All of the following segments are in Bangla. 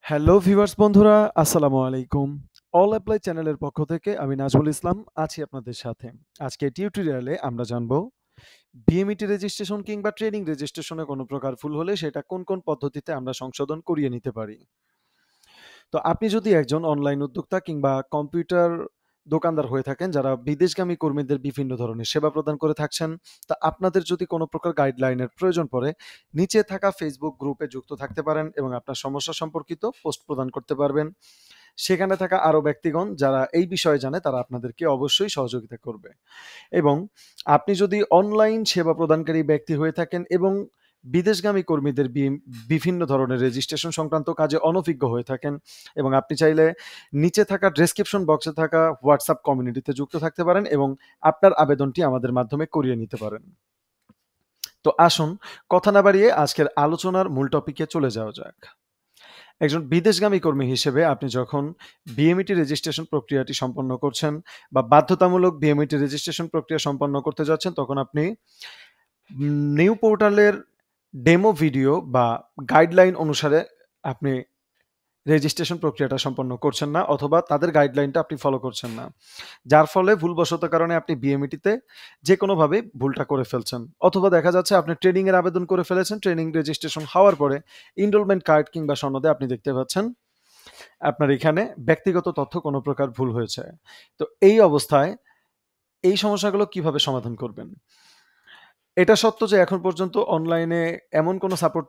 হ্যালো ভিউয়ার্স বন্ধুরা, আসসালামু আলাইকুম। অল অ্যাপ্লাই চ্যানেলের পক্ষ থেকে আমি নাজমুল ইসলাম আছি আপনাদের সাথে। আজকের টিউটোরিয়ালে আমরা জানব বিএমইটি রেজিস্ট্রেশন কিংবা ট্রেনিং রেজিস্ট্রেশনে কোনো প্রকার ভুল হলে সেটা কোন পদ্ধতিতে আমরা সংশোধন করিয়ে নিতে পারি। তো আপনি যদি একজন অনলাইন উদ্যোক্তা কিংবা কম্পিউটার দোকানদার হয়ে থাকেন যারা বিদেশগামী কর্মীদের বিভিন্ন ধরনের সেবা প্রদান করে থাকছেন, তা আপনাদের যদি কোনো প্রকার গাইডলাইনের প্রয়োজন পড়ে, নিচে থাকা ফেসবুক গ্রুপে যুক্ত থাকতে পারেন এবং আপনার সমস্যা সম্পর্কিত পোস্ট প্রদান করতে পারবেন। সেখানে থাকা আরও ব্যক্তিগণ যারা এই বিষয়ে জানে তারা আপনাদেরকে অবশ্যই সহযোগিতা করবে। এবং আপনি যদি অনলাইন সেবা প্রদানকারী ব্যক্তি হয়ে থাকেন এবং বিদেশগামী কর্মীদের বিভিন্ন ধরনের রেজিস্ট্রেশন সংক্রান্ত কাজে অনভিজ্ঞ হয়ে থাকেন এবং আপনি চাইলে নিচে থাকা ডেসক্রিপশন বক্সে থাকা হোয়াটসঅ্যাপ কমিউনিটিতে যুক্ত থাকতে পারেন এবং আপনার আবেদনটি আমাদের মাধ্যমে করিয়ে নিতে পারেন। তো আসুন কথা না বাড়িয়ে আজকের আলোচনার মূল টপিকে চলে যাওয়া যাক। একজন বিদেশগামী কর্মী হিসেবে আপনি যখন বিএমইটি রেজিস্ট্রেশন প্রক্রিয়াটি সম্পন্ন করছেন বা বাধ্যতামূলক বিএমইটি রেজিস্ট্রেশন প্রক্রিয়া সম্পন্ন করতে যাচ্ছেন, তখন আপনি নিউ পোর্টালের ডেমো ভিডিও বা গাইডলাইন অনুসারে আপনি রেজিস্ট্রেশন প্রক্রিয়াটা সম্পন্ন করছেন না, অথবা তাদের গাইডলাইনটা আপনি ফলো করছেন না, যার ফলে ভুলবশত কারণে আপনি বিএমইটিতে যে কোনোভাবে ভুলটা করে ফেলছেন। অথবা দেখা যাচ্ছে আপনি ট্রেনিংয়ের আবেদন করে ফেলেছেন, ট্রেনিং রেজিস্ট্রেশন হওয়ার পরে এনরোলমেন্ট কার্ড কিংবা সনদে আপনি দেখতে পাচ্ছেন আপনার এখানে ব্যক্তিগত তথ্য কোনো প্রকার ভুল হয়েছে। তো এই অবস্থায় এই সমস্যাগুলো কিভাবে সমাধান করবেন? এটা সত্য যে এখন পর্যন্ত অনলাইনে এমন কোনো সাপোর্ট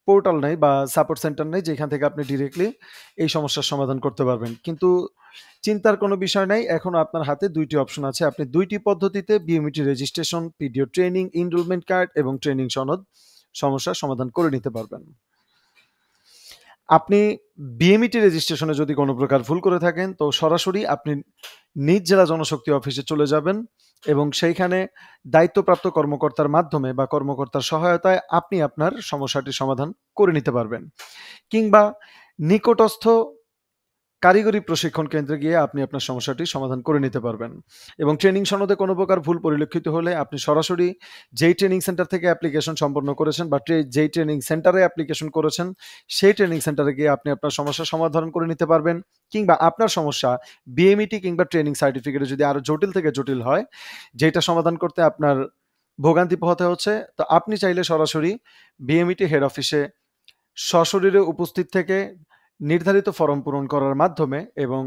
পোর্টাল নাই বা সাপোর্ট সেন্টার নেই যেখান থেকে আপনি ডিরেক্টলি এই সমস্যার সমাধান করতে পারবেন। কিন্তু চিন্তার কোনো বিষয় নাই। এখনো আপনার হাতে ২ টি অপশন আছে। আপনি ২ টি পদ্ধতিতে BMET registration, PDO training, enrolment card এবং ট্রেনিং সনদ সমস্যার সমাধান করে নিতে পারবেন। আপনি বিএমইটি রেজিস্ট্রেশনে যদি কোনো প্রকার ভুল করে থাকেন, তো সরাসরি আপনি নিজ জেলা জনশক্তি অফিসে চলে যাবেন এবং সেইখানে দায়িত্বপ্রাপ্ত কর্মকর্তার মাধ্যমে বা কর্মকর্তার সহায়তায় আপনি আপনার সমস্যাটির সমাধান করে নিতে পারবেন। কিংবা নিকটস্থ কারিগরি প্রশিক্ষণ কেন্দ্রে গিয়ে আপনি আপনার সমস্যাটির সমাধান করে নিতে পারবেন। এবং ট্রেনিং সনদে কোনো প্রকার ভুল পরিলক্ষিত হলে আপনি সরাসরি যেই ট্রেনিং সেন্টার থেকে অ্যাপ্লিকেশন সম্পন্ন করেছেন বা যেই ট্রেনিং সেন্টারে অ্যাপ্লিকেশন করেছেন, সেই ট্রেনিং সেন্টারে গিয়ে আপনি আপনার সমস্যার সমাধান করে নিতে পারবেন। কিংবা আপনার সমস্যা বিএমইটি কিংবা ট্রেনিং সার্টিফিকেটে যদি আরও জটিল থেকে জটিল হয়, যেটা সমাধান করতে আপনার ভোগান্তি পোহাতে হচ্ছে, তো আপনি চাইলে সরাসরি বিএমইটি হেড অফিসে সশরীরে উপস্থিত থেকে নির্ধারিত ফরম পূরণ করার মাধ্যমে এবং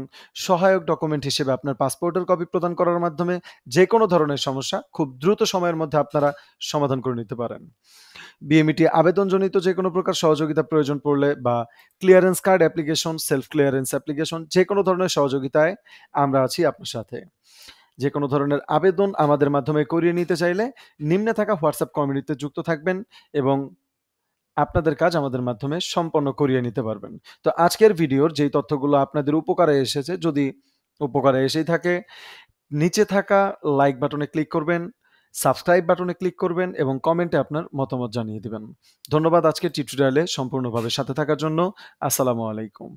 সহায়ক ডকুমেন্ট হিসেবে আপনার পাসপোর্টের কপি প্রদান করার মাধ্যমে যে কোনো ধরনের সমস্যা খুব দ্রুত সময়ের মধ্যে আপনারা সমাধান করে নিতে পারেন। বিএমইটি আবেদনজনিত যে কোনো প্রকার সহযোগিতা প্রয়োজন পড়লে বা clearance card application, self clearance application, যে কোনো ধরনের সহযোগিতায় আমরা আছি আপনার সাথে। যে কোনো ধরনের আবেদন আমাদের মাধ্যমে করিয়ে নিতে চাইলে নিম্নে থাকা হোয়াটসঅ্যাপ কমিউনিটিতে যুক্ত থাকবেন এবং আপনাদের কাজ আমাদের মাধ্যমে সম্পন্ন করিয়ে নিতে পারবেন। তো আজকের ভিডিওর যেই তথ্যগুলো আপনাদের উপকারে এসেছে, যদি উপকারে এসেই থাকে, নিচে থাকা লাইক বাটনে ক্লিক করবেন, সাবস্ক্রাইব বাটনে ক্লিক করবেন এবং কমেন্টে আপনার মতামত জানিয়ে দিবেন। ধন্যবাদ আজকের টিউটোরিয়ালে সম্পূর্ণভাবে সাথে থাকার জন্য। আসসালামু আলাইকুম।